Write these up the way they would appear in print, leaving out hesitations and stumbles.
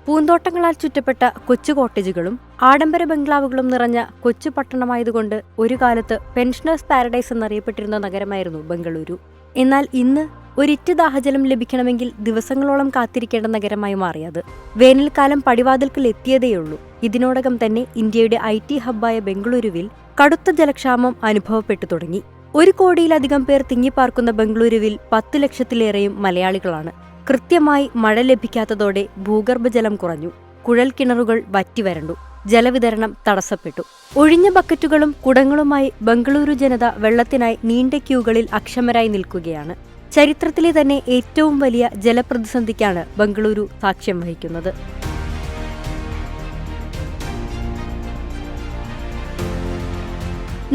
പൂന്തോട്ടങ്ങളാൽ ചുറ്റപ്പെട്ട കൊച്ചു കോട്ടേജുകളും ആഡംബര ബംഗ്ലാവുകളും നിറഞ്ഞ കൊച്ചു പട്ടണമായതുകൊണ്ട് ഒരു കാലത്ത് പെൻഷനേഴ്സ് പാരഡൈസ് എന്നറിയപ്പെട്ടിരുന്ന നഗരമായിരുന്നു ബംഗളൂരു. എന്നാൽ ഇന്ന് ഒരിറ്റ് ദാഹജലം ലഭിക്കണമെങ്കിൽ ദിവസങ്ങളോളം കാത്തിരിക്കേണ്ട നഗരമായി മാറിയത്. വേനൽക്കാലം പടിവാതിൽക്കൽ എത്തിയതേയുള്ളൂ. ഇതിനോടകം തന്നെ ഇന്ത്യയുടെ IT ഹബ്ബായ ബംഗളൂരുവിൽ കടുത്ത ജലക്ഷാമം അനുഭവപ്പെട്ടു തുടങ്ങി. 1 കോടിയിലധികം പേർ തിങ്ങിപ്പാർക്കുന്ന ബംഗളൂരുവിൽ 10 ലക്ഷത്തിലേറെയും മലയാളികളാണ്. കൃത്യമായി മഴ ലഭിക്കാത്തതോടെ ഭൂഗർഭജലം കുറഞ്ഞു. കുഴൽ കിണറുകൾ വറ്റിവരണ്ടു. ജലവിതരണം തടസ്സപ്പെട്ടു. ഒഴിഞ്ഞ ബക്കറ്റുകളും കുടങ്ങളുമായി ബംഗളൂരു ജനത വെള്ളത്തിനായി നീണ്ട ക്യൂകളിൽ അക്ഷമരായി നിൽക്കുകയാണ്. ചരിത്രത്തിലെ തന്നെ ഏറ്റവും വലിയ ജലപ്രതിസന്ധിക്കാണ് ബംഗളൂരു സാക്ഷ്യം വഹിക്കുന്നത്.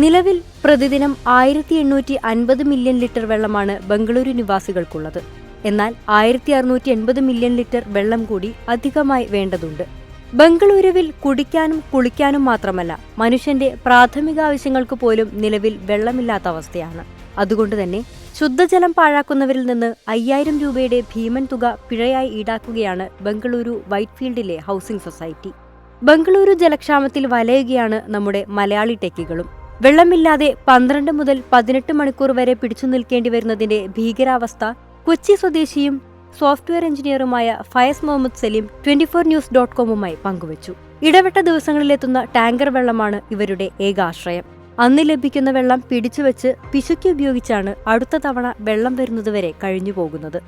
നിലവിൽ പ്രതിദിനം 1850 മില്യൺ ലിറ്റർ വെള്ളമാണ് ബംഗളൂരു നിവാസികൾക്കുള്ളത്. എന്നാൽ 1680 മില്യൺ ലിറ്റർ വെള്ളം കൂടി അധികമായി വേണ്ടതുണ്ട്. ബംഗളൂരുവിൽ കുടിക്കാനും കുളിക്കാനും മാത്രമല്ല, മനുഷ്യന്റെ പ്രാഥമിക ആവശ്യങ്ങൾക്ക് പോലും നിലവിൽ വെള്ളമില്ലാത്ത അവസ്ഥയാണ്. അതുകൊണ്ടുതന്നെ ശുദ്ധജലം പാഴാക്കുന്നവരിൽ നിന്ന് 5000 രൂപയുടെ ഭീമൻ തുക പിഴയായി ഈടാക്കുകയാണ് ബംഗളൂരു വൈറ്റ്ഫീൽഡിലെ ഹൗസിംഗ് സൊസൈറ്റി. ബംഗളൂരു ജലക്ഷാമത്തിൽ വലയുകയാണ് നമ്മുടെ മലയാളി ടെക്കികളും. വെള്ളമില്ലാതെ 12 മുതൽ 18 മണിക്കൂർ വരെ പിടിച്ചു നിൽക്കേണ്ടി വരുന്നതിന്റെ ഭീകരാവസ്ഥ കൊച്ചി സ്വദേശിയും സോഫ്റ്റ്വെയർ എഞ്ചിനീയറുമായ ഫയസ് മുഹമ്മദ് സലീം 24news.com പങ്കുവച്ചു. ഇടവിട്ട ദിവസങ്ങളിലെത്തുന്ന ടാങ്കർ വെള്ളമാണ് ഇവരുടെ ഏക ആശ്രയം. അന്ന് ലഭിക്കുന്ന വെള്ളം പിടിച്ചുവെച്ച് പിശുക്കി ഉപയോഗിച്ചാണ് അടുത്ത തവണ വെള്ളം വരുന്നതുവരെ കഴിഞ്ഞു പോകുന്നത്.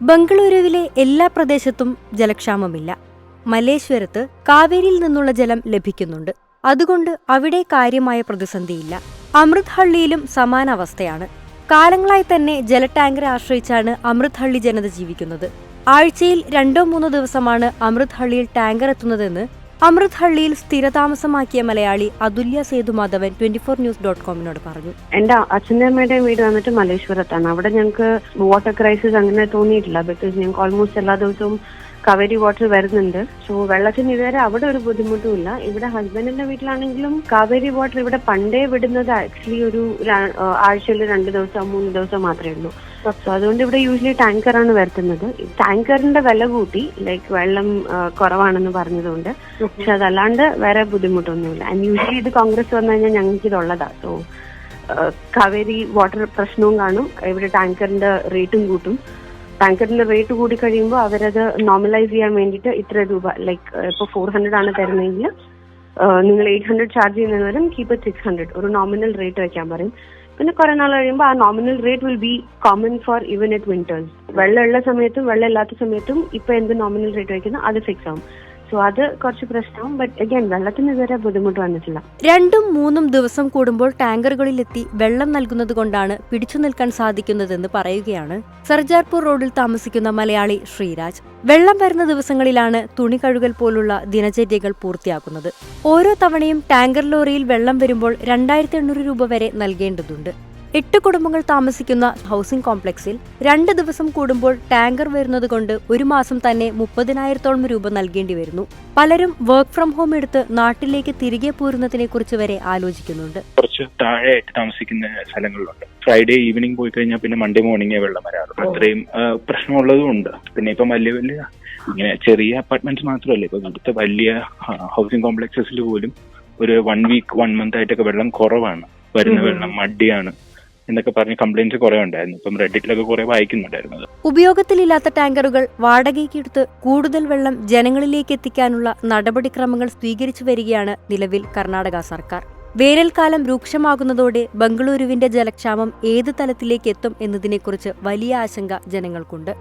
ബംഗളൂരുവിലെ എല്ലാ പ്രദേശത്തും ജലക്ഷാമമില്ല. മല്ലേശ്വരത്ത് കാവേരിയിൽ നിന്നുള്ള ജലം ലഭിക്കുന്നുണ്ട്. അതുകൊണ്ട് അവിടെ കാര്യമായ പ്രതിസന്ധിയില്ല. അമൃത് ഹള്ളിയിലും സമാന അവസ്ഥയാണ്. കാലങ്ങളായി തന്നെ ജലടാങ്കറെ ആശ്രയിച്ചാണ് അമൃത് ഹള്ളി ജനത ജീവിക്കുന്നത്. ആഴ്ചയിൽ 2-3 ദിവസമാണ് അമൃത് ഹള്ളിയിൽ ടാങ്കർ എത്തുന്നതെന്ന് അമൃത് ഹള്ളിയിൽ സ്ഥിരതാമസമാക്കിയ മലയാളി അതുല്യ സേതുമാധവൻ 24news.com പറഞ്ഞു. എന്റെ അച്ഛൻ്റെ അമ്മയുടെ വീട് വന്നിട്ട് മല്ലേശ്വരത്താണ്. അവിടെ ഞങ്ങൾക്ക് വാട്ടർ ക്രൈസിസ് അങ്ങനെ തോന്നിയിട്ടില്ല. ബിക്കോസ് ഞങ്ങൾക്ക് ഓൾമോസ്റ്റ് എല്ലാ ദിവസവും കാവേരി വാട്ടർ വരുന്നുണ്ട്. സോ വെള്ളത്തിന് ഇതുവരെ അവിടെ ഒരു ബുദ്ധിമുട്ടും ഇല്ല. ഇവിടെ ഹസ്ബൻഡിന്റെ വീട്ടിലാണെങ്കിലും കാവേരി വാട്ടർ ഇവിടെ പണ്ടേ വിടുന്നത് ആക്ച്വലി ഒരു ആഴ്ചയിൽ 2 ദിവസം 3 ദിവസം മാത്രമേ ഉള്ളൂ. സോ അതുകൊണ്ട് ഇവിടെ യൂഷ്വലി ടാങ്കറാണ് വരുത്തുന്നത്. ടാങ്കറിന്റെ വില കൂട്ടി, ലൈക്ക് വെള്ളം കുറവാണെന്ന് പറഞ്ഞതുകൊണ്ട്. പക്ഷെ അതല്ലാണ്ട് വേറെ ബുദ്ധിമുട്ടൊന്നുമില്ല. ആൻഡ് യൂഷ്വലി ഇത് കോൺഗ്രസ് വന്നു കഴിഞ്ഞാൽ ഞങ്ങൾക്ക് ഇതുള്ളതാ. സോ കാവേരി വാട്ടർ പ്രശ്നവും കാണും, ഇവിടെ ടാങ്കറിന്റെ റേറ്റും കൂട്ടും. ടാങ്കറിന്റെ റേറ്റ് കൂടി കഴിയുമ്പോൾ അവരത് നോർമലൈസ് ചെയ്യാൻ വേണ്ടിയിട്ട് ഇത്ര രൂപ, ലൈക്ക് ഇപ്പോൾ 400 ആണ് തരുന്നതെങ്കിൽ നിങ്ങൾ 800 ചാർജ് ചെയ്യുന്നവരും കീപ്പ് ഇറ്റ് 600 ഒരു നോമിനൽ റേറ്റ് വെക്കാൻ പറയും. പിന്നെ കുറെ നാൾ കഴിയുമ്പോൾ ആ nominal rate will become for even at winters. വെള്ളമുള്ള സമയത്തും വെള്ളം ഇല്ലാത്ത സമയത്തും ഇപ്പൊ എന്ത് നോമിനൽ റേറ്റ് വയ്ക്കുന്നോ അത് ഫിക്സ് ആവും. സോ അത് കുറച്ച് പ്രശ്നവും. ബട്ട് അഗൈൻ വെള്ളത്തിന് ഇതുവരെ ബുദ്ധിമുട്ട് വന്നിട്ടില്ല. 2-3 ദിവസം കൂടുമ്പോൾ ടാങ്കറുകളിലെത്തി വെള്ളം നൽകുന്നത് കൊണ്ടാണ് പിടിച്ചു നിൽക്കാൻ സാധിക്കുന്നതെന്ന് പറയുകയാണ് സർജാർപൂർ റോഡിൽ താമസിക്കുന്ന മലയാളി ശ്രീരാജ്. വെള്ളം വരുന്ന ദിവസങ്ങളിലാണ് തുണി കഴുകൽ പോലുള്ള ദിനചര്യകൾ പൂർത്തിയാക്കുന്നത്. ഓരോ തവണയും ടാങ്കർ ലോറിയിൽ വെള്ളം വരുമ്പോൾ 2800 രൂപ വരെ നൽകേണ്ടതുണ്ട്. 8 കുടുംബങ്ങൾ താമസിക്കുന്ന ഹൗസിംഗ് കോംപ്ലക്സിൽ 2 ദിവസം കൂടുമ്പോൾ ടാങ്കർ വരുന്നത് കൊണ്ട് ഒരു മാസം തന്നെ 30,000-ഓളം രൂപ നൽകേണ്ടി വരുന്നു. പലരും വർക്ക് ഫ്രം ഹോം എടുത്ത് നാട്ടിലേക്ക് തിരികെ പോരുന്നതിനെ കുറിച്ച് വരെ ആലോചിക്കുന്നുണ്ട്. കുറച്ച് താഴെയായിട്ട് താമസിക്കുന്ന സ്ഥലങ്ങളിലുണ്ട്. ഫ്രൈഡേ ഈവനിങ് പോയി കഴിഞ്ഞാൽ പിന്നെ മൺഡേ മോർണിംഗേ വെള്ളം വരാറുണ്ട്. അത്രയും പ്രശ്നമുള്ളതും ഉണ്ട്. പിന്നെ ഇപ്പം വലിയ വലിയ ഇങ്ങനെ ചെറിയ അപ്പാർട്ട്മെന്റ്സ് മാത്രമല്ല, ഇപ്പൊ ഇവിടുത്തെ വലിയ ഹൗസിംഗ് കോംപ്ലക്സസിൽ പോലും ഒരു 1 വീക്ക് 1 മന്ത് ആയിട്ടൊക്കെ വെള്ളം കുറവാണ്. വരുന്ന വെള്ളം മടിയാണ് എന്നൊക്കെ പറഞ്ഞ് കംപ്ലൈന്റ്സ് കുറെ ഉണ്ടായിരുന്നു. ഇപ്പം റെഡിറ്റിലൊക്കെ കുറെ വായിക്കുന്നുണ്ടായിരുന്നത്. ഉപയോഗത്തിലില്ലാത്ത ടാങ്കറുകൾ വാടകയ്ക്കെടുത്ത് കൂടുതൽ വെള്ളം ജനങ്ങളിലേക്ക് എത്തിക്കാനുള്ള നടപടിക്രമങ്ങൾ സ്വീകരിച്ചു വരികയാണ് നിലവിൽ കർണാടക സർക്കാർ. വേനൽക്കാലം രൂക്ഷമാകുന്നതോടെ ബംഗളൂരുവിന്റെ ജലക്ഷാമം ഏത് തലത്തിലേക്ക് എത്തും എന്നതിനെക്കുറിച്ച് വലിയ ആശങ്ക ജനങ്ങൾക്കുണ്ട്.